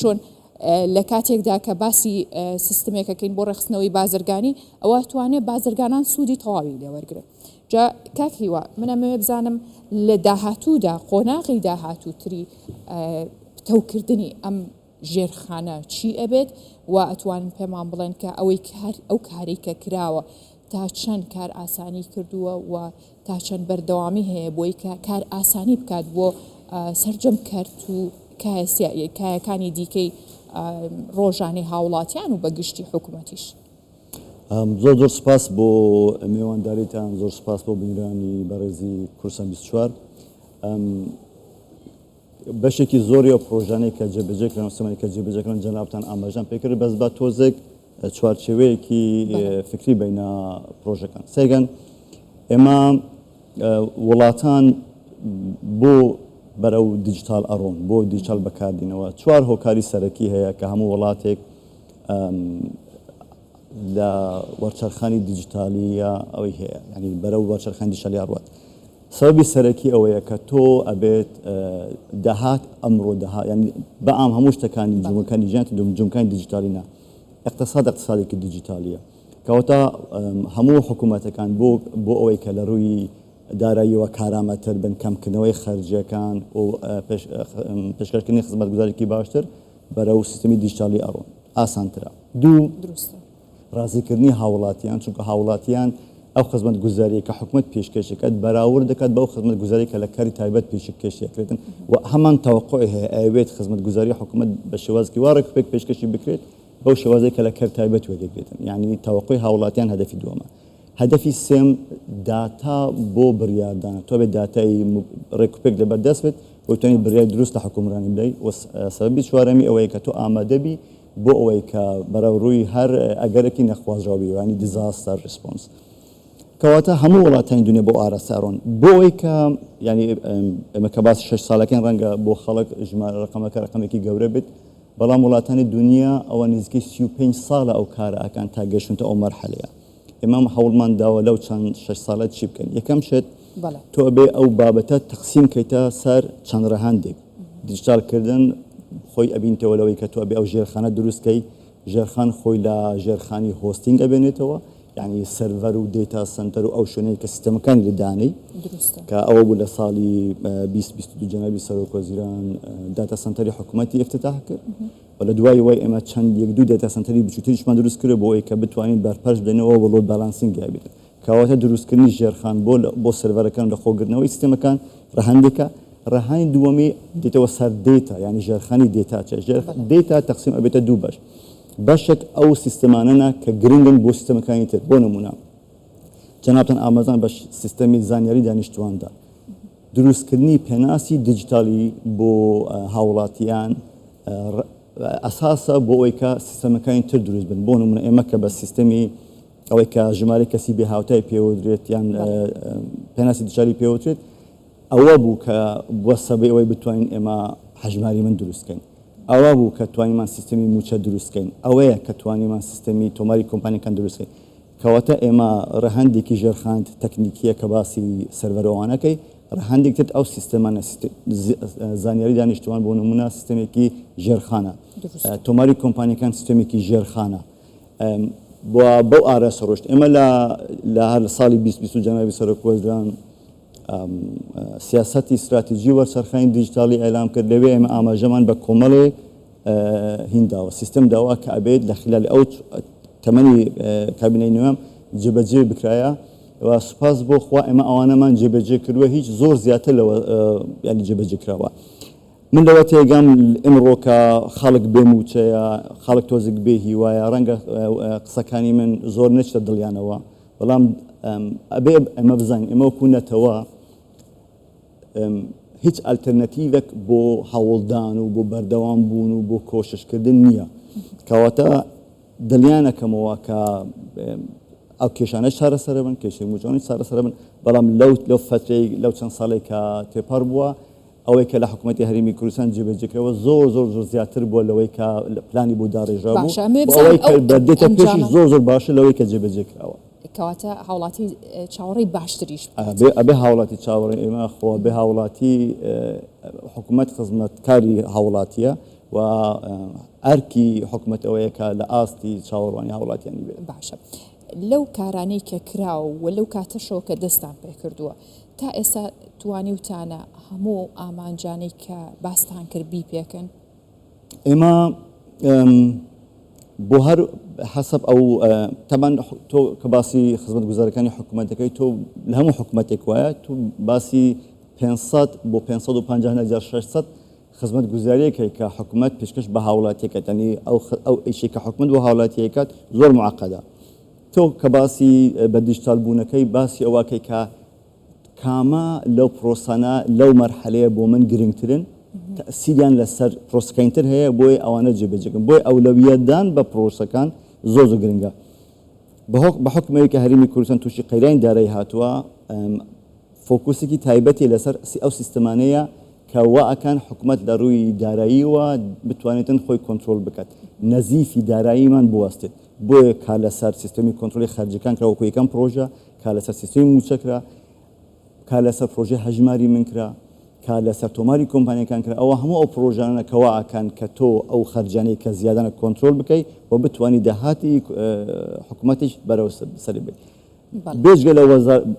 چۆن لە کاتێکدا کە باسی سیستمێکەکەین بۆ ڕێخستنەوەی بازرگانی ئەوە توانێت بازرگانان سوودی تەواوی لێوەرگرن. جا کاک هیوا منە مەوێ بزانم لە داهاتوودا قۆناغی داهاتووتری تەوکردنی ئەم ژێرخانە چی ئەبێت و ئەتوانن پێمان بڵێن کە ئەو کاری کە کراوە تا چەند کار ئاسانی کردووە و تا چەند بەردەوامی هەیە بۆی کە کار ئاسانی بکات بۆ سەرجەم کرد و کایەکانی دیکەی ڕۆژانی هاوڵاتیان و بەگشتی حکوومەتیش. زۆر زۆر سپاس بۆ میێوانداریتان، زۆر سپاس بۆ بنیرانی بەڕێزی کورسان 24. بەشێکی زۆری ئەو پرۆژانەی کە جێبەجێکران و سەمانی کە جێبەجێکران جەنابتان ئاماژەم پێکرد بەس بە تۆزێک چوارچێوەیەکی فکری بینە پرۆژەکان. سێگەن ئێمە وڵاتان بۆ بەرەو دیجیتال ئەڕۆن، بۆ دیجیتال بەکاردینەوە چوار هۆکاری سەرەکی هەیە کە هەموو وڵاتێک لە وەرچەرخانی دیجیتالیە ئەوەی هەیە، ینی بەرەو وەرچەرخانی دیجیتالی ئەڕوات. سەبەبی سەرەکی ئەوەیە کە تۆ ئەبێت داهات ئەمڕۆ داهات ینی بەعام هەموو شتەکانی جومەکانی ژیانت جومەکانی دیجیتالی اقتصادێکی دیجیتالیە کەواتە هەموو حکوومەتەکان بۆ ئەوەی کە لە ڕووی داراییەوە کارامەتر بن کەمکردنەوەی خەرجیەکان و پێشکەشکردنی خزمەتگوزاریی باشتر بەرەو سیستمی دیجیتالی ئەڕۆن ئاسانترە. دوو ڕازیکردنی هاوڵاتیان، چونکە هاوڵاتیان ئەو خزمەتگوزاریە کە حکوومەت پێشکەشەکەات بەراورد دەکات بەو خزمەتگوزاری کە لە کاری تایبەت پێشکەشیەکرێتن و هەمان تەوەقع هەیە ئەوێت خزمەتگوزاری حکوومەت بە شێوازکی وا ڕێکوپێک پێشکەشی بکرێت بەو شێوازەی کە لە کار تایبەت وەردەگرێتن، یعنی تەوەقعی هاوڵاتیان هەدەفی دووەمە. هەدەفی سێم داتا بۆ بڕیاردانە، تۆ بێت داتای ڕێکوپێک لەبەردەست بێت بۆ توانیت بڕیاری دروست لە حکوومڕانی بدەیت و سەبەبی چوارەمی ئەوەیە کە تۆ ئامادەبی بۆ ئەوەی کە بەڕێوڕووی هەر ئەگەرێکی نەخوازراوی ینی دیزاستەر ریسپۆنس کەواتە هەموو وڵاتانی دنیا بۆ ئاراستەڕۆن بۆ ئەوەی کە ینی ئەمە کە باسی 6 ساڵەکان ڕەنگە بۆ خەڵک ژمارە ڕقەمەکە ڕقەمێکی گەورە بێت، بەڵام وڵاتانی دنیا ئەوە نزیکەی 35 ساڵە ئەو کارە ئەکان تا گەشتونتە ئەو مەرحەلەیە. ئێمە هەوڵمان داوە لەو چەند 6 ساڵە چی بکەین. یەکەم شت تۆ بێ ئەو بابەتە تەقسیم کەیتە سەر چەند ڕەهەندێک. دیجیتالکردن خۆی ئەبینتەوە لەوەی کە تۆ بێ ئەو ژێرخانە دروستکەی، ژێرخان خۆی لە ژێرخانی هۆستینگ ئەبێنێتەوە، یعنی سەرڤەر و دیتا سنتەر و ئەو شوێنەی کە سیستەمەکانی لەدانەی کە ئەوە بوو لە ساڵی 2022 جەنابی سەرۆکوەزیران داتا سنتەری حکوومەتی افتتاح کرد و لە دوای وای ئێمە چەند یەک دوو داتا سنتەری بچووتریشمان دروست کرد بۆ ئەوەی کە بتوانین بەرپەرش بدەنەوە بۆ لۆد بالانسینگ بێت. کەواتە دروستکردنی ژێرخان بۆ سەرڤەرەکان لە خۆگرتنەوەی سیستەمەکان ڕەهەندێکە. ڕەهانی دووەمی دێتەوە سەر دیتا، ینی ژێرخانی دیتا دیتا تەقسیم ئەبێتە دوو بەش. بەشێک ئەو سیستەمانەنە کە گرنگن بۆ سیستەمەکانی تر. بۆ نمونە جەنابتان ئامازان بە سیستەمی زانیاری دانیشتواندا دروستکردنی پێناسی دیجیتالی بۆ هاوڵاتیان ئەساسە بۆ ئەوەی کە سیستەمەکانی تر دروست بن. بۆ نمونە ئێمە کە بە سیستەمی ئەوەی کە ژمارە کەسی بێ هاوتای پێوەدرێت یان پێناسی دیجیتالی پێوەدرێت ئەوە بوو کە بۆ سەبەی ئەوەی بتوانین ئێمە حەژماری من دروستکەین. ئەوە بوو کە توانیمان سیستەمی موچە دروستکەین. ئەوەیە کە توانیمان سیستەمی تۆماری کۆمپانیەکان دروستکەین. کەواتە ئێمە ڕەهەندێکی ژێرخاند تەکنیکیە کە باسی سەرڤەرەوانەکەی ڕەهەندێک تر ئەو سیستەمانە زانیاری دانیشتوان بۆ نمونە سیستەمێکی ژێرخانە، تۆماری کۆمپانیەکان سیستەمێکی ژێرخانە بەو ئاراسە ڕۆشت. ئێمە لە هەر ساڵی 2020 جەنابی سەرۆکوەزیران سیاسەتی استراتیژی وەرچەرخانی دیجیتالی ئەعلام کرد. لەوێ ئێمە ئاماژەمان بە کۆمەڵێک هینداوە سیستەم داوا کە ئەبێت لە خلال ئەو تەمەنی کابینەی نوێم جێبەجێ بکرایە و سوپاس بۆ خوا ئێمە ئەوانەمان جێبەجێ کردووە هیچ زۆر زیاتر لەوە ینی جێبەجێ کراوە. من لەوە تێگەم ئەمڕۆکە خەڵک بێموچەیە، خەڵک تۆزێک بێ هیوایە، ڕەنگە قسەکانی من زۆر نەچتە دڵیانەوە، بەڵام ئەبێ ئەمە بزانین ئێمە وەکو نەتەوە هیچ ئالتەرنەتیڤێک بۆ هەوڵدان و بۆ بەردەوام بوون و بۆ کۆششکردن نییە. کەواتە دڵیانەکەمەوە کە ئەو کێشانە چارەسەر بن، کێشەی موچەوەی چارەسەر بن، بەڵام لەو فترەی لەو چەند ساڵێک کە تێپەڕ بووە ئەوەی کە لە حکوومەتی هەرێمی کوردستان جێبەجێکرەوە زۆر زیاتر بووە لەوەی کە پلانی بۆ داڕێژرا بوو، ئەوەی کە بەردێتە پێشی زۆر باشە لەوەی کە جێبەجێکراوە. کەواتە هاوڵاتی چاوەڕێی باشتریش ئەبێ هاوڵاتی چاوەڕێی ئێمە خۆ بێ هاوڵاتی حکوومەت خزمەتکاری هاوڵاتیە و ئەرکی حکوومەت ئەوەیە کە لە ئاستی چاوەڕوانی هاوڵاتیانی بێت. باشە لەو کارانەی کە کراوە و لەو کاتەشەوە کە دەستان پێ کردووە تا ئێستا توانی وتانە هەموو ئامانجانەی کە باستان کرد بی پێکەن؟ ئێمە بۆ هەر حسب ئەو تەمان تۆ کە باسی خزمەت گوزارەکانی حکوومەتەکەی تۆ لە هەموو حکوومەتێک وایە تو باسی 500 بۆ 550,600 خزمەت گوزاریەکەی کە حکوومەت پێشکەش بە هاوڵاتیەکەت ینی ئەو ئیشی کە حکوومەت بۆ هاوڵاتیەکەت زۆر معقەدە. تۆ کە باسی بە دیجیتال بوونەکەی باسی ئەوەکەی کە کامە لەو پرۆسانە لەو مەرحەلەیە بۆ من گرنگترن تەسیریان لەسەر پرۆسەکەینتر هەیە بۆی ئەوانە جێبەجێکن بۆی ئەولەویەتدان بە پرۆسەکان زۆر گرنگە. بە حکمەوەی کە هەرێمی کوردستان تووشی قەیرانی دارایی هاتووە فۆکوسێکی تایبەتی لەسەر ئەو سیستەمانەیە کە واکان حکوومەت لە ڕووی داراییەوە بتوانێتن خۆی کۆنتترۆل بکات نەزیفی داراییمان بوەستێت بۆیە کا لەسەر سیستەمی کۆنتترۆلی خەرجەکان کراوەکو یەکەم پرۆژە کا لەسەر سیستەمی موچەکرا کا لەسەر پرۆژه هەژماری منکرا کا لەسەر تۆماری کۆمپانیەکان کرا ئەوە هەموو ئەو پرۆژانە کەواکان کە تۆ ئەو خەرجانەی کە زیادانە کۆنتترۆل بکەیت و بتوانانی داهاتی حکوومەتیش بەرەو سەری بێت. بێژگە لە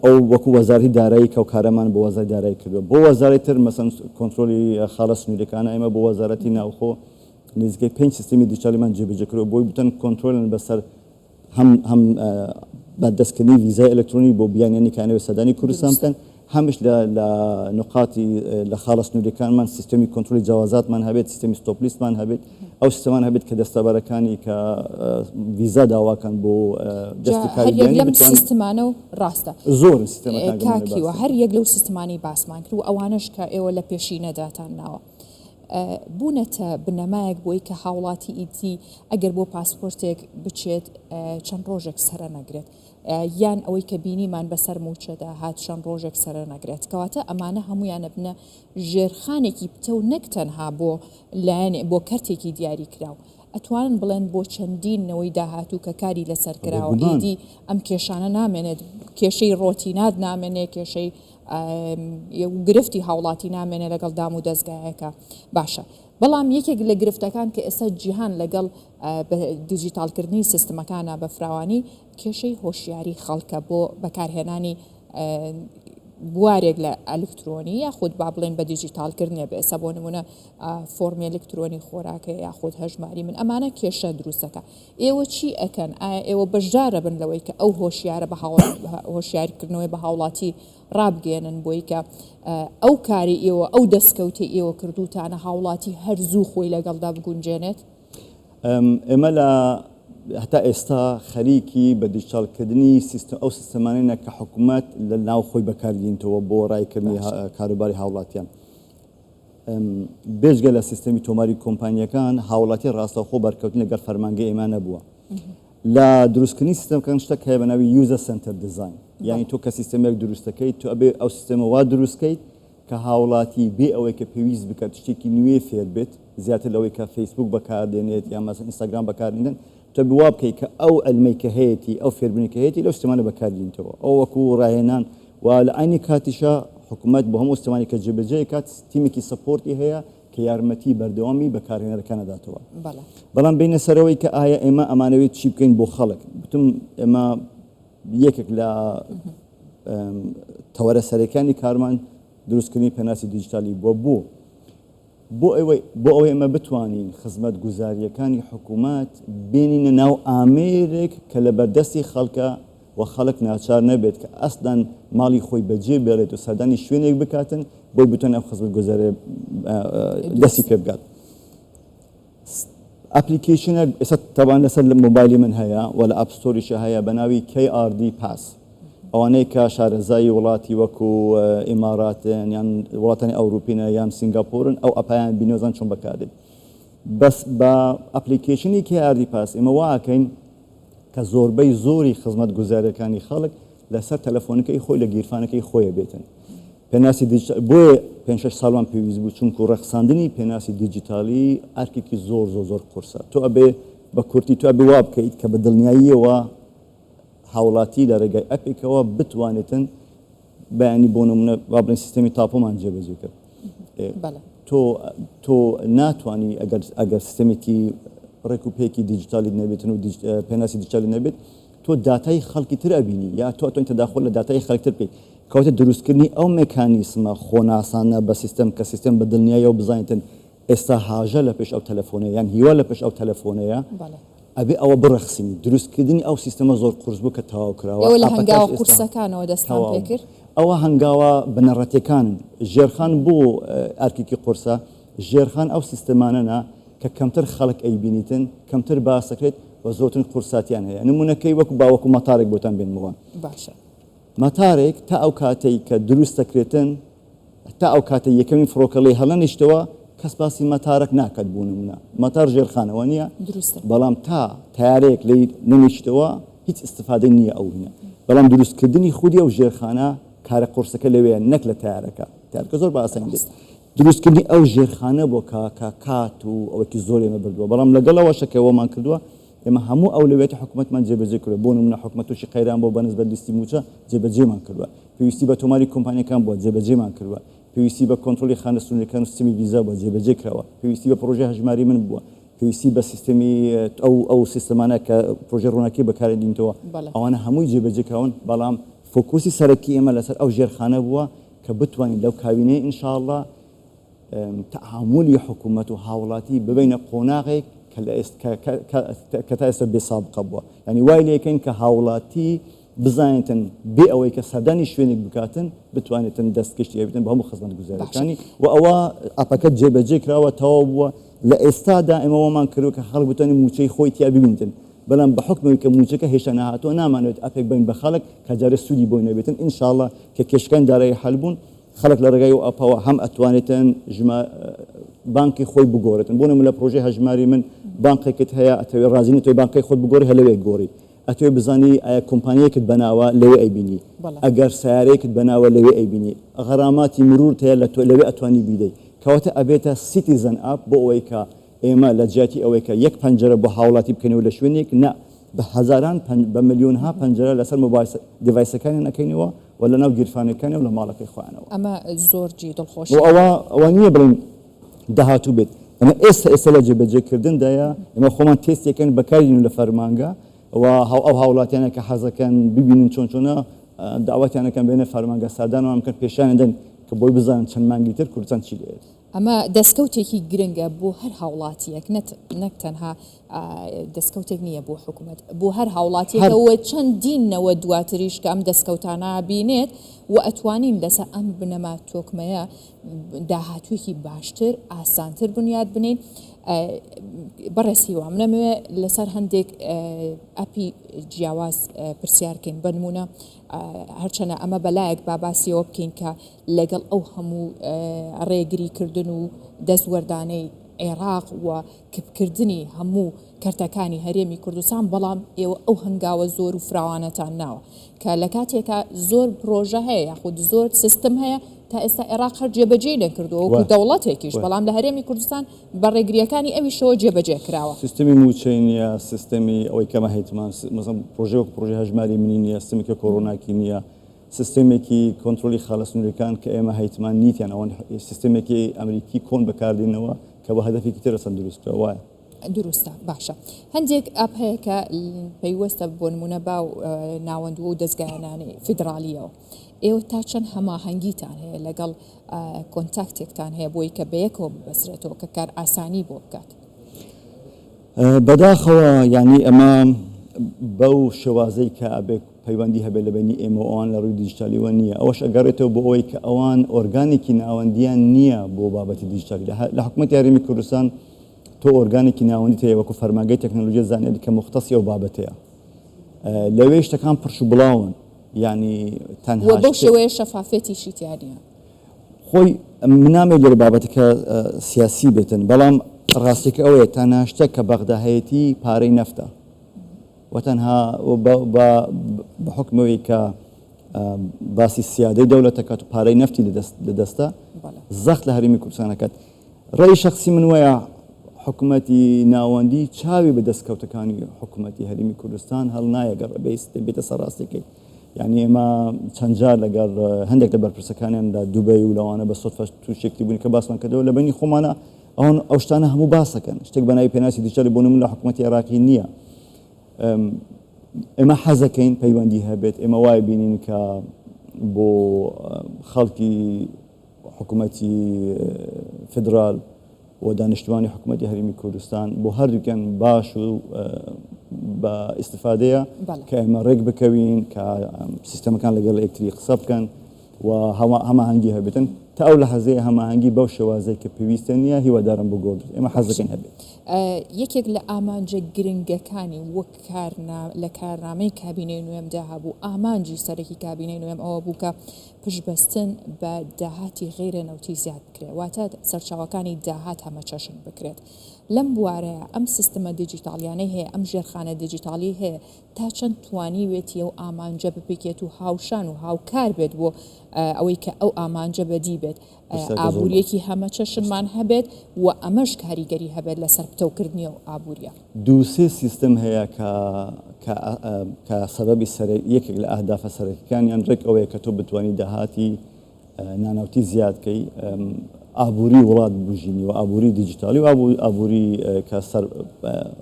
ئەو وەکو وەزارەتی دارایی کە کارەمان بۆ وەزارەتی دارایی کردووە بۆ وەزارەتی تر مەسەن کۆنتترۆلی خاڵە سنوورەکانە ئێمە بۆ وەزارەتی ناوخۆ نزیکەی 5 سیستەمی دیجیتالیمان جێبەجێ کردووە بۆی بتەن کۆنتترۆلن بەسەر هەم بەدەستکردنی ڤیزای ئەلکترۆنی بۆ بیانیانی کانەوە سەدانی کوردستان بکەن هەمیش لە نقاتی لە خاڵە سنوورەکانمان سیستەمی کۆنتترۆلی جیاوازاتمان هەبێت سیستەمی ستۆپلیستمان هەبێت ئەو سیستەمان هەبێت کە دەستەبەرەکانی کە ڤیزا داواکەن بۆ دەستی کاری لەم سیستەمانە و ڕاستە زۆر سیستەمەکان کاکیوە هەر یەک لەو سیستەمانی باسمان کرد و ئەوانش کە ئێوە لە پێشینەداتان ناوە بوونەتە بنەمایەک بۆی کە هاوڵاتی ئیتی ئەگەر بۆ پاسپۆرتێک بچێت چەند ڕۆژێک سەرە نەگرێت یان ئەوەی کە بینیمان بەسەر موچەدا هات چەند ڕۆژێک سەرە نەگرێت کەواتە ئەمانە هەمویانە بنە ژێرخانێکی پتە و نەک تەنها بۆ لایەنێ بۆ کەرتێکی دیاری کراو ئەتوانن بڵێن بۆ چەندینەوەی داهاتوو کە کاری لەسەر کراوە ئیدی ئەم کێشانە نامێنێت کێشەی ڕۆتینات نامێنێت کێشەی گرفتی هاوڵاتی نامێنێ لەگەڵ دام و دەستگایەکە باشە بەڵام یەکێک لە گرفتەکان کە ئێستا جیهان لەگەڵ دیجیتالکردنی سیستمەکانە بە فراوانی کێشەی هۆشیاری خەڵکە بۆ بەکارهێنانی بوارێک لە ئەلکترۆنی یاخود با بڵێن بە دیجیتالکردنێ بە ئێستا بۆ نمونە فۆرمی ئەلکترۆنی خۆراکە یاخود هەژماری من ئەمانە کێشە دروستەکە ئێوە چی ئەکەن ئایا ئێوە بەشدارە بن لەوەی کە ئەو هۆشیارە بە هۆشیاریکردنەوەی بە هاوڵاتی ڕابگەێنن بۆی کە ئەو کاری ئێوە ئەو دەستکەوتی ئێوە کردوتانە هاوڵاتی هەرزوو خۆی لەگەڵدا بگونجێنێت؟ ئێمە لە هەتا ئێستا خەریکی بە دیجیتالکردنی ئەو سیستەمانەیە کە حکوومەت لە ناو خۆی بەکارگەینەوە بۆ ڕایکردنی کاروباری هاوڵاتیان بێژگە لە سیستەمی تۆماری کۆمپانیەکان هاوڵاتی ڕاستەوخۆ بەرکەوتن لەگەر فەرمانگەی ئێمە نەبووە لە دروستکردنی سیستەمەکان شتێک هەیە بە ناوی یوزەر سنتەر دیزاین یعنی تۆ کە سیستەمێک دروستەکەیت تو ئەبێ ئەو سیستەمە وا دروستکەیت کە هاوڵاتی بێ ئەوەی کە پێویست بکات شتێکی نوێ فێر بێت زیاتر لەوەی کە فەیسبوک بەکاردێنێت یا مەسەن ئینستاگرام بەکاردێنن تۆ بوا بکەیت کە ئەو ئەلمەی کە هەیەی ئەو فێربوونی کە هەیەی لەو سیستەمانە بەکاردێنیتەوە ئەو وەکو ڕاهێنان و لە عینی کاتیشە حکوومەت بۆ هەموو سیستەمانی کە جێبەجێ کات تیمێکی سەپۆرتی هەیە کە یارمەتی بەردەوامی بەکارهێنەرەکانە داتەوە بەڵام بینە سەرەوەی کە ئایا ئێمە ئەمانەوێت چی بکەین بۆ خەڵک بتم ئێمە یەکێک لە تەوەرە سەرەکانی کارمان دروستکردنی پێناسی دیجیتالی بۆ ئەوەی ئێمە بتوانین خزمەت گوزاریەکانی حکوومەت بینینە ناو ئامێرێک کە لە بەردەستی خەڵکە و خەڵک ناچار نەبێت کە ئەسلان ماڵی خۆی بەجێ بێڵێت و سەردانی شوێنێک بکاتن بۆی بتوانێت ئەو خزمەت گوزارێ دەستی پێ بگات. ئەپلیکیشنە ئێستا تەبان لەسەر مۆبایلی من هەیە و لە ئەپستۆریشە هەیە بە ناوی KRD Pass ئەوانەی کە شارەزایی وڵاتی وەکو ئیماراتن یان وڵاتانی ئەوروپینە یان سینگاپۆرن ئەو ئەپیان بینۆزان چۆن بەکارێت بەس بە ئەپلیکیشنی KRD Pass ئێمە واکەین کە زۆربەی زۆری خزمەت گوزاریەکانی خەڵک لەسەر تەلەفۆنەکەی خۆی لە گیرفانەکەی خۆیە بێتن پێناسی بۆیە 5-6 ساڵمان پێویست بوو چونکو ڕەخساندنی پێناسی دیجیتالی ئەرکێکی زۆر قورسە تۆ ئەبێ بە کورتی تو ئەبێ وا بکەیت کە بە دڵنیاییەوە هاوڵاتی لە ڕێگای ئەپێکەوە بتوانێتن بەیانی بۆ نمونە با بڵێن سیستەمی تاپۆمان جێبەجێ کرد تۆ ناتوانانی ئەگەر سیستەمێکی ڕێکوپێکی دیجیتالی نەبێتن و پێناسی دیجیتالی نەبێت تۆ داتای خەڵکی تر ئەبینی یا تۆ تەداخل لە داتای خەڵکتر بکەیت کەواتە دروستکردنی ئەو مێکانیسمە خۆناسانە بە سیستەم کە سیستەم بە دڵنیایە و بزانێتن ئێستا هاژە لە پێش ئەو تەلەفۆنەیە یان هیوا لە پێش ئەو تەلەفۆنەیە ئەبێ ئەوە بڕەخسینی دروستکردنی ئەو سیستەمە زۆر قورس بوو کە تەواو کراوە لە هەنگاوە قورسەکانەوە دەستان پێ کرد ئەوە هەنگاوە بنەڕەتیەکانن ژێرخان بۆ ئەرکێکی قورسە ژێرخان ئەو سیستەمانەنا کە کەمتر خەڵک ئەیبینیتن کەمتر باسەکرێت و زۆرتر قورساتیان هەیە نمونونەکەی وەکو باوەکو مەتارێک بۆتان بێنمەوە باشە مەتارێک تا ئەو کاتەی کە دروست دەکرێتن تا ئەو کاتە یەکەمین فڕۆکەڵی هەڵەنیشتەوە کەس باسی مەتارێک ناکات بوو نمونە مەتار ژێرخانەوە نییە بەڵام تا تیارەیەک لی نەنیشتەوە هیچ استفادەی نییە ئەوینە بەڵام دروستکردنی خودی ئەو ژێرخانە کارە قورسەکە لەوەیە نەک لە تیارەکە تیارەکە زۆر باسەنگ دێت دروستکردنی ئەو ژێرخانە بۆ کات و ئەوەکی زۆر ئێمە بردووە بەڵام لەگەڵەوە شەکەوەمان کردووە ئێمە هەموو ئەو لەوێتی حکوومەتمان جێبەجێ کردووە بۆ نمونە حکوومەت تووشی قەیران بۆ بەنسبەت لیستی موچە جێبەجێمان کردووە پێویستی بە تۆماری کۆمپانیەکان بووە جێبەجێمان کردووە پێویستی بە کۆنتترۆلی خانەسوونەکان و سیستمی ویزا بۆ جێبەجێ کراوە پێویستی بە پرۆژه هەژماری من بووە پێویستی بە سیستمی ئەو سیستمانە کە پرۆژه ڕووناکی بەکارێنینەوە ئەوانە هەمووی جێبەجێ کراون بەڵام فۆکوسی سەرەکی ئێمە لەسەر ئەو ژێرخانە بووە کە بتوانین لەو کابینەی ئینشاءڵڵا تعاملی حکوومەت و هاوڵاتی ببینە قۆناغێک کە تا ئێستا بێسابقە بووە ینی وای لێکەین کە هاوڵاتی بزانێتن بێ ئەوەی کە سەردانی شوێنێک بکاتن بتوانێتن دەستکەشتی بێتن بە هەموو خزمەت گوزارەکانی و ئەوە ئاپەکە جێبەجێ کراوە تەواو بووە لە ئێستادا ئێمەوەمان کردو کە خەڵک بتوانین موچەی خۆی تیا ببینتن بەڵام بە حکمەوەی کە موچەکە هێشتا نەهاتووە نامانوێت ئەپێک بین بە خەڵک کە جارێ سوودی بۆی نەبێتن ئینشاءڵڵا کە کێشەکان دارایی حەل بوون خەڵک لە ڕێگای و ئەپەوە هەم ئەتوانێتن بانکی خۆی بگۆڕێتن بۆ نمونە لە پرۆژەی هەژماری من بانقێکت هەیە ئەتەوێت ڕازینی تۆی بانکەی خۆت بگۆڕی هەلەوەی گۆڕی ئەتوێ بزانی ئایا کۆمپانیەکت بەناوە لەوێ ئەیبینی ئەگەر سیارەیەکت بەناوە لەوێ ئەیبینی غەراماتی مرور هەیە لە تۆ لەوێ ئەتوانی بیدەی کەواتە ئەبێتە سیتیزن ئاپ بۆ ئەوەی کە ئێمە لە جیاتی ئەوەی کە یەک پەنجەرە بۆ هاوڵاتی بکەنەوە لە شوێنێک نە بە هەزاران بە ملیۆنها پەنجەرە لەسەر دیڤایسەکانی نەکەینەوە و لە ناو گیرفانەکانی و لە ماڵەکەی خۆیانەوە ئەمە زۆرجی دڵخۆش ئەوە نییە بڵین داهاتوو بێت ئەمە ئێستا لە جێبەجێکردندایە ئێمە خۆمان تێستێکەن بەکارین لە فەرمانگە و ئەو هاوڵاتیانە کە حەزەکەن ببینن چۆنە داواتیانەکەن بێنە فەرمانگە سادانەوە ئەمکەن پێشانەدەن کە بۆی بزانن چەند مانگی تر کوردستان چی لێت ئەمە دەستکەوتێکی گرنگە بۆ هەر هاوڵاتیەک نەک تەنها دەستکەوتێک نییە بۆ حکوومەت بۆ هەر هاوڵاتیەکەوە چەندینەوە دواتریش کە ئەم دەستکەوتانە بینێت و ئەتوانین لەسەر ئەم بنەما تۆکمەیە داهاتوویەکی باشتر ئاسانتر بنیاد بنین بەڕێسیوە منەمەوێ لەسەر هەندێک ئەپی جیاواز پرسیارکەین بنمونە هەرچەنە ئەمە بەلایەک باباسیەوە بکەین کە لەگەڵ ئەو هەموو ڕێگریکردن و دەستوەردانەی عێراق و کپکردنی هەموو کەرتەکانی هەرێمی کوردستان بەڵام ئێوە ئەو هەنگاوە زۆر و فراوانەتان ناوە کە لە کاتێکە زۆر پرۆژە هەیە یاخود زۆر سیستم هەیە تا ئێستا عێراق هەر جێبەجێ نەکردووە وەکو دەوڵەتێکیش بەڵام لە هەرێمی کوردستان بە ڕێگریەکانی ئەویشەوە جێبەجێ کراوە سیستمی موچەی نییە سیستمی ئەوەی کەمە هەیتمان پرۆژه هەژماری منی نییە سیستمێکی کۆڕۆناکی نییە سیستمێکی کۆنتترۆلی خاڵەسنوورەکان کە ئێمە هەیتمان نیتیان ئەوەن سیستمێکی ئەمریکی کۆن بەکاردێنەوە کە بە هەدەفێکی ترەسەن دروستکرا وایە دروستە باشە هەندێک ئەپ هەیە کە پەیوەستە بۆ نمونە باو ناوەندووە و دەستگایانانی فیدراالیەوە ئێوە تا چەند هەماهەنگیتان هەیە لەگەڵ کۆنتاکتێکتان هەیە بۆی کە بەیەکەوە ببەسرێتەوە کە کار ئاسانی بۆ بکات بەداخەوە ینی ئەمە بەو شێوازەی کە ئەبێت پەیوەندی هەبێت لە بینی ئێمە ئەوان لە ڕووی دیجیتالیەوە نییە ئەوەش ئەگەڕێتەوە بۆ ئەوەی کە ئەوان ئۆرگانێکی ناوەندیان نییە بۆ بابەتی دیجیتالی لە حکوومەتی هەرێمی کوردستان تۆ ئۆرگانێکی ناوەندی هەیە وەکو فەرمانگەی تەکنۆلۆژیای زانیاری کە مختصی ئەو بابەتەیە لەوێ شتەکان پڕش و بڵاون ینی تەنها بەو شێوەیە شەفافێتیشی تیانە خۆی منامێ لێرە بابەتەکە سیاسی بێتن بەڵام ڕاستێکە ئەوەیە تەنها شتە کە بەغداهەیەتی پارەی نەفتە وتەنها بە حکمەوەی کە باسی سیادەی دەوڵەتەکەات و پارەی نەفتی لە دەستە زەخت لە هەرێمی کوردستانەکەت ڕێی شخصی من وایە حکوومەتی ناوەندی چاوی بە دەستکەوتەکانی حکوومەتی هەرێمی کوردستان هەڵ نایەگەڕ بێتە سەر ڕاستەکەی يعني ئێمە چەند جار لەگەڵ هەندێک لە بەرپرسەکانیان لە دوبەی و لەوانە بە سۆدفە تووشێکی بوونی کە باسمان کردەوە لە بینی خۆمانە ئەو شتانە هەموو باسەکەن شتێک بە ناوی پێناسی دیجیتالی بۆ نمونە لە حکوومەتی عێراقی نییە ئێمە حەزەکەین پەیوەندی هەبێت ئێمە وای بینین کە بۆ خەڵکی حکوومەتی فدرال و دانیشتوانی حکوومەتی هەرێمی کوردستان بۆ هەردووکیان باش و بە ئیستفادەیە کە ئێمە ڕێک بکەوین کە سیستەمەکان لەگەڵ یەکتری قسە بکەن و هەماهەنگی هەبێتن تا ئەو لە هەزەیە هەماهەنگی بەو شێوازەی کە پێویستە نییە هیوادارم بۆ گۆڕ ئێمە حەزەکەین هەبێت. یەکێک لە ئامانجە گرنگەکانی وەک لە کارنامەی کابینەی نوێمدا هەبوو ئامانجی سەرەکی کابینەی نوێم ئەوە بوو کە پشتبەستن بە داهاتی غیرە نەوتی زیاد بکرێت واتە سەرچاوەکانی داهات هەمە چەشن بکرێت لەم بوارەیە ئەم سیستەمە دیجیتالیانەی هەیە ئەم ژێرخانە دیجیتالی هەیە تا چەند توانی وێتی و ئامانجە بپێکێت و هاوشان و هاوکار بێت بۆ ئەوەی کە ئەو ئامانجە بەدی بێت ئابوووریەکی هەمە چەشنمان هەبێت و ئەمەش کاریگەری هەبێت لەسەر پتەوکردنی و ئابوووریە دووسێ سیستم هەیە کە سەبەبی یەکێک لە ئەهدافە سەرەکیەکانیان ڕێک ئەوەیە کە تۆ بتوانانی داهاتی ناناوتی زیادکەی ئابووری وڵات بژینی و ئابووری دیجیتالی و ئابووری کە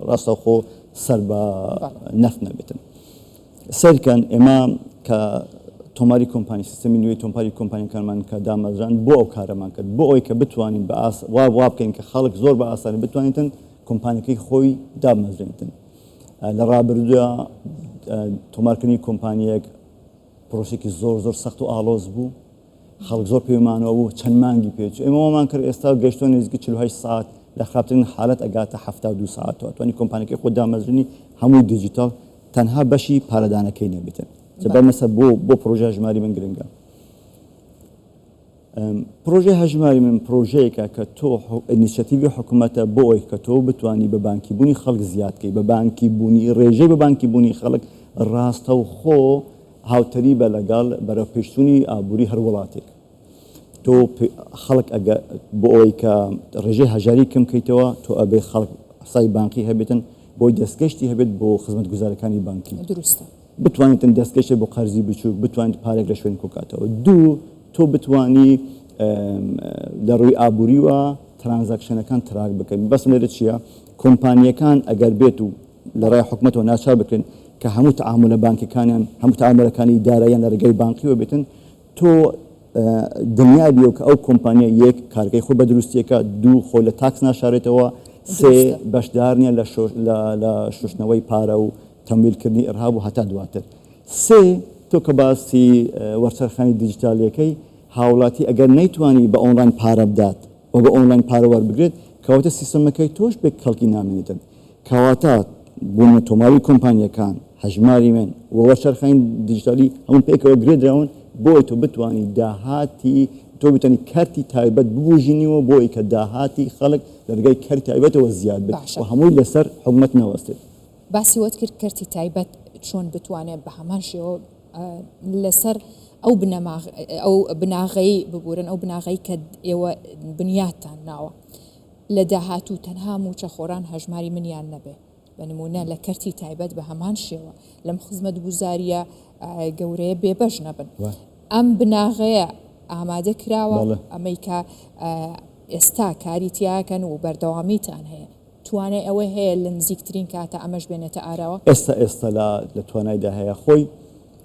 ڕاستەوخۆ سەر بە نەفت نەبێتن سەرکەن ئێمە کە تۆماری کۆمپانی سیستەمی نوێی تۆمپاری کۆمپانیەکانمان کە دامەزران بۆ ئەو کارەمان کرد بۆ ئەوەی کە بتوانین وا بکەین کە خەڵک زۆر بە ئاسانی بتوانێتن کۆمپانیەکەی خۆی دامەزرێنتن لە ڕابردووە تۆمارکردنی کۆمپانیەک پرۆسێکی زۆر سەخت و ئاڵۆز بوو خەڵک زۆر پێمانەوە بوو چەند مانگی پێچوو ئێمەمان کرد ئێستا گەشتۆ نزیکە 48 ساعت لە خراپترین حالەت ئەگاتە 72 ساعتەوە توانی کۆمپانیەکەی خۆ دامەزرێنی هەمووی دیجیتال تەنها بەشی پارەدانەکەی نەبێتن بەمەسە بۆ پرۆژه هەژماری من گرنگە پرۆژه هەژماری من پرۆژەیەکە کە تۆ ئینیشیاتیڤی حکوومەتە بۆ ئەوەی کە تۆ بتوانی بە بانکی بوونی خەڵک زیادکەی بە بانکی بوونی ڕێژەی بە بانکی بوونی خەڵک ڕاستە و خۆ هاوتەری بە لەگەڵ بەرەو پێشچوونی ئابووری هەر وڵاتێک تۆ خەڵک بۆ ئەوەی کە ڕێژەی هەژاری کەم بکەیتەوە تۆ ئەبێ خەڵک حسابی بانکی هەبێتن بۆی دەستگەشتی هەبێت بۆ خزمەتگوزارەکانی بانکی دروستە بتوانیتن دەستکەشێ بۆ قەرزی بچووک بتوانیت پارێک لە شوێن کۆکاتەوە دوو تۆ بتانی لە ڕووی ئابووریوە ترانزاکشنەکان تراک بکەین بەس لێرە چییە کۆمپانیەکان ئەگەر بێت و لە ڕای حکوومەتەوە ناچار بکەن کە هەموو تەعاملە بانکیەکانیان هەموو تەعاملەکانی داراییان لە ڕێگەی بانکیەوە بێتن تۆ دنیا بیە کە ئەو کۆمپانیە یەک کارگەی خۆ بە دروستیەکە دوو خۆ لە تاکس ناشارێتەوە سێ بەشدار نیە لە شوشتنەوەی پارە و تەمویلکردنی ئەرهاب و هەتا دواتر سێ تۆ کە باسی وەرچەرخانی دیجیتالیەکەی هاوڵاتی ئەگەر نەیتوانی بە ئۆنلاین پارە بدات و بە ئۆنلاین پارە وەربگرێت کەواتە سیستەمەکەی تۆش بێک خەڵکی نامێنێتن کەواتە بوونە تۆماری کۆمپانیەکان هەژماری من و وەرچەرخانی دیجیتالی هەموو پێکەوە گرێدراون بۆی تۆ بتوانی داهاتی تۆ بتانی کارتی تایبەت ببوژینیەوە بۆی کە داهاتی خەڵک لە ڕێگەی کارتی تایبەتەوە زیاد بێت و هەمووی لەسەر حکوومەت نەوەستێت باسی وەت کرد کارتی تایبەت چۆن بتوانێت بە هەمان شێوە لەسەر ئەو بناغەی ببورن ئەو بناغەی کە ئێوە بنیاتان ناوە لە داهاتوو تەنها موچە خۆران هەژماری منیان نەبێ بە نمونە لە کارتی تایبەت بە هەمان شێوە لەم خزمەت گوزاریە گەورەیە بێبەش نەبن ئەم بناغەیە ئامادە کراوە ئەمەی کە ئێستا کاری تیاکەن و بەردەوامیتان هەیە توانای ئەوە هەیە لە نزیکترین کاتە ئەمەش بێنێتە ئاراوە ئێستا لە توانایدا هەیە خۆی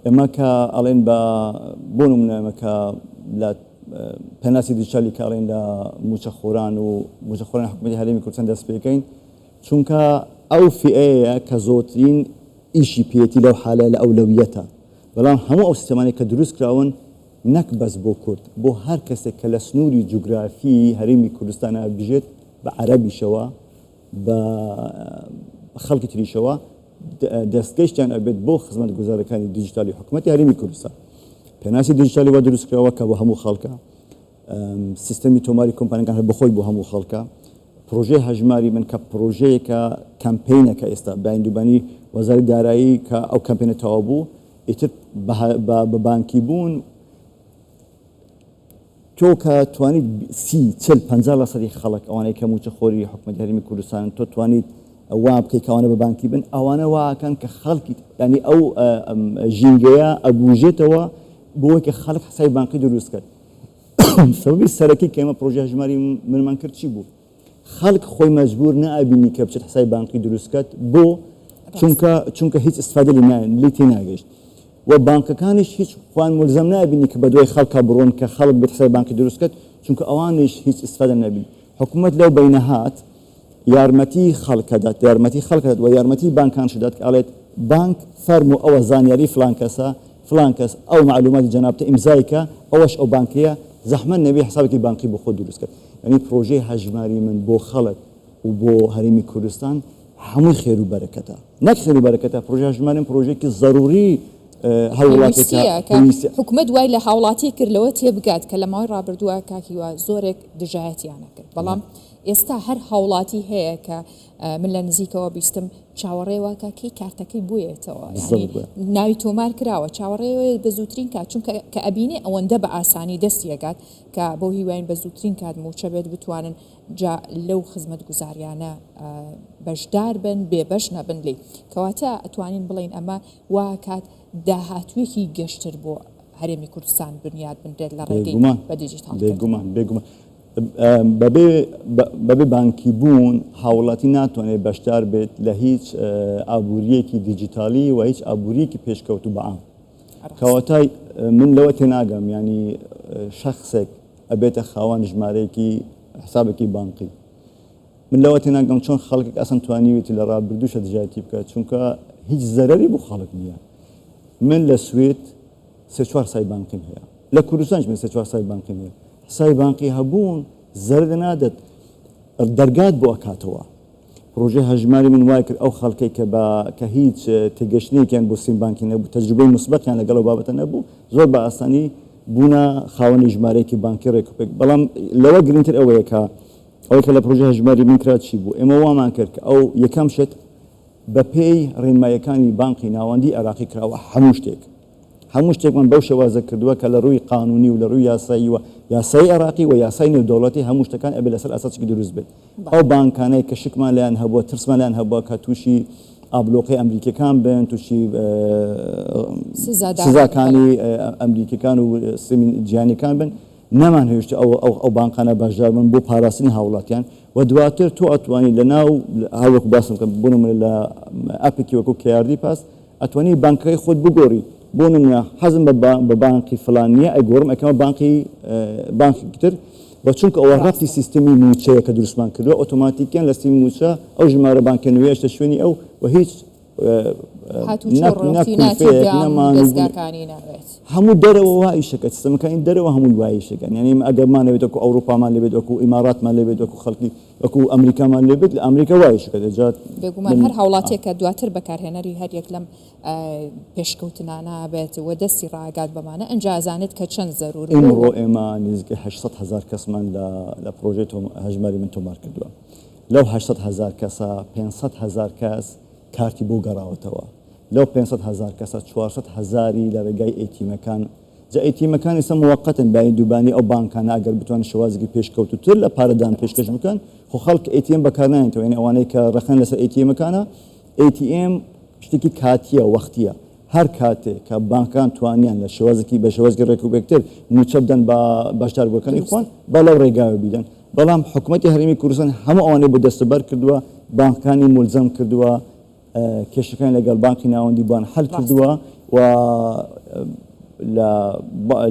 ئێمە کە ئەڵێن بۆ نمونە ئێمە کە لە پێناسی دیجیتالی کە ئەڵێن لە موچەخۆران و موچەخۆران حکوومەتی هەرێمی کوردستان دەست پێکەین چونکە ئەو فئەیە کە زۆرترین ئیشی پێێتی لەو حالە لە ئەولەویەتە بەڵام هەموو ئەو سیستەمانی کە دروست کراون نەک بەس بۆ کورد بۆ هەر کەسێک کە لە سنووری جوگرافی هەرێمی کوردستانە بژێت بە عەرەبیشەوە بە خەڵکی تریشەوە دەستگەشتیان ئەبێت بۆ خزمەت گوزارەکانی دیجیتالی حکوومەتی هەرێمی کوردستان پێناسی دیجیتالی وا دروستکراوە کە بۆ هەموو خەڵکە سیستەمی تۆماری کۆمپانیەکان هەر بەخۆی بۆ هەموو خەڵکە پرۆژەی هەژماری من کە پرۆژەیەکە کەمپینەکە ئێستا بەیندوبانی وەزاری دارایی کە ئەو کەمپینە تەواو بوو ئیتر بە بانکی بوون تۆ کە توانیت 30 40 50 لەسەری خەڵک ئەوانەی کە موچەخۆری حکوومەتی هەرێمی کوردستان تۆ توانیت وا بکەی کەوانە بە بانکی بن ئەوانە واکەن کە خەڵکی ینی ئەو ژینگەیە ئەبوژێتەوە بۆی کە خەڵک حسابی بانکی دروست کرد سەبەبی سەرەکی کە ئێمە پرۆژە هەژماری منمان کرد چی بوو خەڵک خۆی مەجبور نەئەبینی کە بچێت حسابی بانکی دروست کرد بۆ چونکە هیچ ئستفادە لی تێناگەیشت و بانکەکانیش هیچ خوان ملزم نابینی کە بە دوای خەڵکە بڕۆن کە خەڵک بێت حسابی بانکی دروست کرد چونکە ئەوانیش هیچ ئستفادە نەبین حکوومەت لەو بەینەهات یارمەتی خەڵکەدات یارمەتی خەڵکەدات و یارمەتی بانکان شدات کە ئەڵێت بانک فەرمو ئەوە زانیاری فلان کەس ئەو معلوماتی جەنابتە ئیمزایکە ئەوەش ئەو بانکەیە زەحمەت نەبێ حسابێکی بانکی بۆ خۆ دروست کرد یعنی پرۆژەی هەژماری من بۆ خەڵک و بۆ هەرێمی کوردستان هەمووی خێر و بەرەکەتە نەک خێر و بەرەکەتە پرۆژە هەژماری پرۆژێکی ضروری حکومت دوای لە هاوڵاتی کردلەوە تێبگات کە لە ماوەی ڕابردووە کاکیوە زۆرێک دژایەتیانە کرد بەڵام ئێستا هەر هاوڵاتی هەیە کە من لە نزیکەوە بیستم چاوەڕێوە کاکەی کارتەکەی بوویێتەوە ناوی تۆمار کراوە چاوەڕێوە بە زووترین کات چونکە کە ئەبینێ ئەوەندە بە ئاسانی دەستیەکات کە بۆ هیواین بە زووترین کات موچە بێت بتوانن جا لەو خزمەت گوزاریانە بەشدار بن بێبەش نەبن لێ کەواتە ئەتوانین بڵین ئەمە وا کات داهاتوێکی گەشتر بۆ هەرێمی کوردستان بنیاد بنرێت لە ڕێگەی بە دیجیتال بێگومان بەبێ بانکی بوون هاوڵاتی ناتوانێت بەشدار بێت لە هیچ ئابوووریەکی دیجیتالی و هیچ ئابوووریەکی پێشکەوتو بەعام کەواتای من لەوە تێناگەم ینی شەخصێک ئەبێتە خاوەن ژمارەیەکی حسابێکی بانکی من لەوە تێناگەم چۆن خەڵکێک ئەسەن توانیوێتی لە ڕابردووشە دژایەتی بکات چونکە هیچ زەرەری بۆ خەڵک نییە من لە سوێت سێ-چوار سای بانکیم هەیە لە کوردستانش من سێ-چوار سای بانکیم هەیە سای بانکی هەبوون زەرد نادەت دەرگات بۆ ئەکاتەوە پرۆژەی هەژماری من وای کرد ئەو خەڵکەی کە هیچ تێگەشتنێکیان بۆ سیم بانکی نەبوو تەجروبەی موسبەتیان لەگەڵ بابەتە نەبوو زۆر بە ئاسانی بوونە خاوەنی ژمارەیەکی بانکی ڕێکوپێک بەڵام لەوە گرنگتر ئەوەیە کە ئەوەی کە لە پرۆژەی هەژماری من کرا چی بوو ئێمە وامان کرد کە ئەو یەکەم شت بە پێی ڕێنماییەکانی بانکی ناوەندی عێراقی کراوە هەموو شتێکمان بەو شێوازە کردووە کە لە ڕووی قانونی و لە ڕووی یاسایی و یاسای عێراقی و یاسای نێودەوڵەتی هەموو شتەکان ئەبێ لەسەر ئاساسێکی دروست بێت ئەو بانکانەی کە شکمان لایەن هەبووە ترسمان لایەن هەبووە کە تووشی ئابلۆقی ئەمریکەکان بن تووشی سزاکانی ئەمریکەکان و سیمی جیهانیەکان بن نەمان هێشت ئەو بانکانە بەشدار بن بۆ پاراستنی هاوڵاتیان و دواتر تۆ ئەتوانی لە ناو هەروەکو باسم کە بۆ نمونە لە ئەپێکی وەکو کیاردی پاس ئەتوانی بانکەکەی خۆت بگۆڕی بۆ نمونە حەزم بە بانکی فڵان نییە ئەگۆڕم ئەکەمە بانکی تر بە چونکە ئەوە ڕەتی سیستەمی موچەیە کە دروستمان کردووە ئۆتۆماتیکیان لە سیستەمی موچە ئەو ژمارە بانکە نوێ ئەشتە شوێنی ئەو و هیچ هەموو دەرەوە وایشەکە سیستەمەکانی دەرەوە هەموو وایشەکەن یعنی ئەگەرمان لەبێت وەکو ئەوروپامان لەبێت وەکو ئیماراتمان لەبێت وەکو خەڵکی وەکو ئەمریکامان لەبێت لە ئەمریکا وایشەکە دەجات بێگومان هەر هاوڵاتێکە دواتر بەکارهێنەری هەر یەک لەم پێشکەوتنانە بێت و دەستی ڕاگات بەمانە ئەنجازانێت کە چەند زەروری ئەمڕۆ ئێمە نزیکەی 800,000 کەسمان لە پرۆژەی هەژماری من تۆمار کردووە لەو 800,000 کەسە 500,000 کەس کارتی بۆ گەڕاوەتەوە لەو 500,000 کەسە 400,000 لە ڕێگای ئەیتیمەکان جا ئەیتیمەکان ئێستا موەقەتن باین دووبانی ئەو بانکانە ئەگەر بتوانن شێوازێکی پێشکەوتوتر لە پارەدان پێشکەش بکەن خۆ خەڵک ئەیتیم بەکارنایێنەوە یعنی ئەوانەی کە ڕەخەن لەسەر ئەیتیمەکانە ئەیتیم شتێکی کاتیە وەختیە هەر کاتێک کە بانکان توانیان لە شێوازێکی بە شێوازی ڕێکوپێکتر موچە بدەن بە باشدار بۆکانی خۆن بەڵەو ڕێگاوە بیدەن بەڵام حکوومەتی هەرێمی کوردستان هەموو ئەوانەی بە دەستەبەر کردووە بانکانی مولزەم کردووە کێشەکان لەگەڵ بانکی ناوەندی بان هەل کردووە و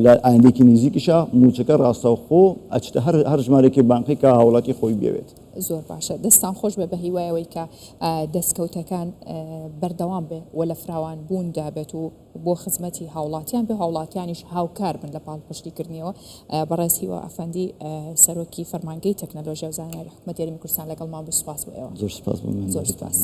لە ئایندێکی نزیکیشە موچەکە ڕاستەوخۆ ئەچتە هەر ژمارەیەکی بانکی کە هاوڵاتی خۆی بێوێت زۆر باشە دەستان خۆش بە هیوایەوەی کە دەستکەوتەکان بەردەوام بێ و لە فراوان بووندا بێت و بۆ خزمەتی هاوڵاتیان بێ هاوڵاتیانیش هاوکار بن لە پاڵپشتیکردنیەوە بەڕێز هیوا ئەفەندی سەرۆکی فەرمانگەی تەکنەلۆژیا و زانیاری حکوومەتی هەرێمی کوردستان لەگەڵمان بە سوپاس بۆ ئێوە زۆر سپاس بۆ من زۆر سپاس